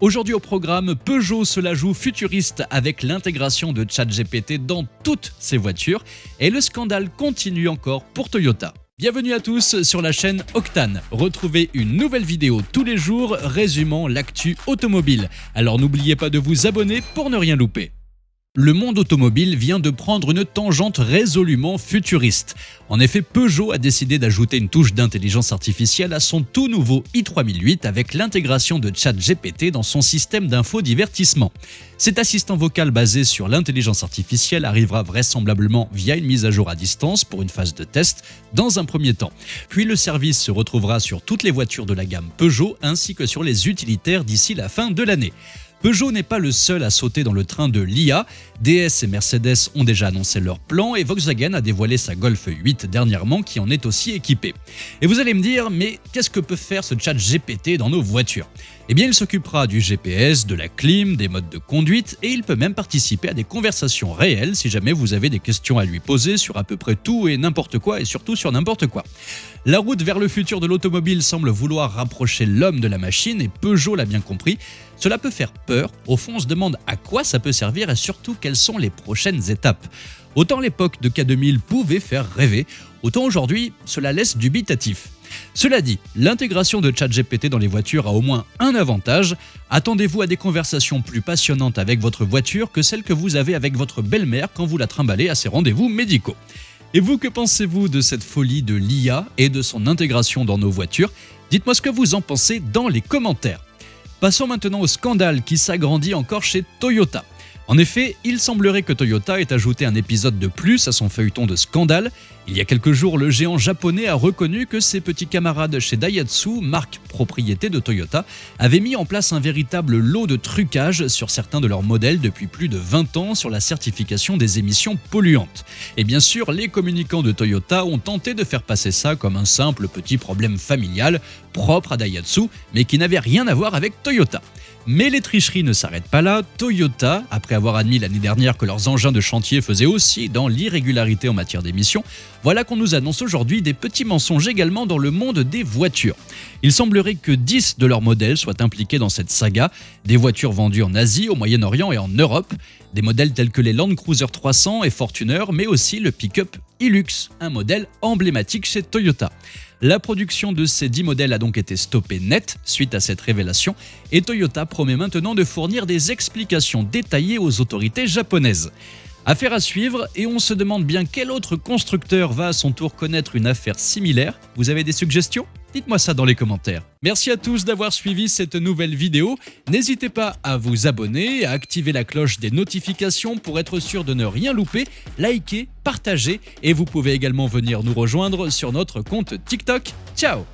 Aujourd'hui au programme, Peugeot se la joue futuriste avec l'intégration de ChatGPT dans toutes ses voitures et le scandale continue encore pour Toyota. Bienvenue à tous sur la chaîne Octane. Retrouvez une nouvelle vidéo tous les jours résumant l'actu automobile. Alors n'oubliez pas de vous abonner pour ne rien louper. Le monde automobile vient de prendre une tangente résolument futuriste. En effet, Peugeot a décidé d'ajouter une touche d'intelligence artificielle à son tout nouveau i3008 avec l'intégration de ChatGPT dans son système d'infodivertissement. Cet assistant vocal basé sur l'intelligence artificielle arrivera vraisemblablement via une mise à jour à distance pour une phase de test dans un premier temps. Puis le service se retrouvera sur toutes les voitures de la gamme Peugeot ainsi que sur les utilitaires d'ici la fin de l'année. Peugeot n'est pas le seul à sauter dans le train de l'IA. DS et Mercedes ont déjà annoncé leur plan et Volkswagen a dévoilé sa Golf 8 dernièrement qui en est aussi équipée. Et vous allez me dire, mais qu'est-ce que peut faire ce chat GPT dans nos voitures ? Eh bien, il s'occupera du GPS, de la clim, des modes de conduite et il peut même participer à des conversations réelles si jamais vous avez des questions à lui poser sur à peu près tout et n'importe quoi et surtout sur n'importe quoi. La route vers le futur de l'automobile semble vouloir rapprocher l'homme de la machine et Peugeot l'a bien compris. Cela peut faire peur, au fond on se demande à quoi ça peut servir et surtout quelles sont les prochaines étapes. Autant l'époque de K2000 pouvait faire rêver, autant aujourd'hui cela laisse dubitatif. Cela dit, l'intégration de ChatGPT dans les voitures a au moins un avantage. Attendez-vous à des conversations plus passionnantes avec votre voiture que celles que vous avez avec votre belle-mère quand vous la trimballez à ses rendez-vous médicaux. Et vous, que pensez-vous de cette folie de l'IA et de son intégration dans nos voitures ? Dites-moi ce que vous en pensez dans les commentaires. Passons maintenant au scandale qui s'agrandit encore chez Toyota. En effet, il semblerait que Toyota ait ajouté un épisode de plus à son feuilleton de scandale. Il y a quelques jours, le géant japonais a reconnu que ses petits camarades chez Daihatsu, marque propriété de Toyota, avaient mis en place un véritable lot de trucage sur certains de leurs modèles depuis plus de 20 ans sur la certification des émissions polluantes. Et bien sûr, les communicants de Toyota ont tenté de faire passer ça comme un simple petit problème familial propre à Daihatsu, mais qui n'avait rien à voir avec Toyota. Mais les tricheries ne s'arrêtent pas là. Toyota, après avoir admis l'année dernière que leurs engins de chantier faisaient aussi dans l'irrégularité en matière d'émissions, voilà qu'on nous annonce aujourd'hui des petits mensonges également dans le monde des voitures. Il semblerait que 10 de leurs modèles soient impliqués dans cette saga, des voitures vendues en Asie, au Moyen-Orient et en Europe, des modèles tels que les Land Cruiser 300 et Fortuner, mais aussi le pick-up Hilux, un modèle emblématique chez Toyota. La production de ces 10 modèles a donc été stoppée net suite à cette révélation et Toyota promet maintenant de fournir des explications détaillées aux autorités japonaises. Affaire à suivre et on se demande bien quel autre constructeur va à son tour connaître une affaire similaire. Vous avez des suggestions ? Dites-moi ça dans les commentaires. Merci à tous d'avoir suivi cette nouvelle vidéo. N'hésitez pas à vous abonner, à activer la cloche des notifications pour être sûr de ne rien louper, liker, partager et vous pouvez également venir nous rejoindre sur notre compte TikTok. Ciao !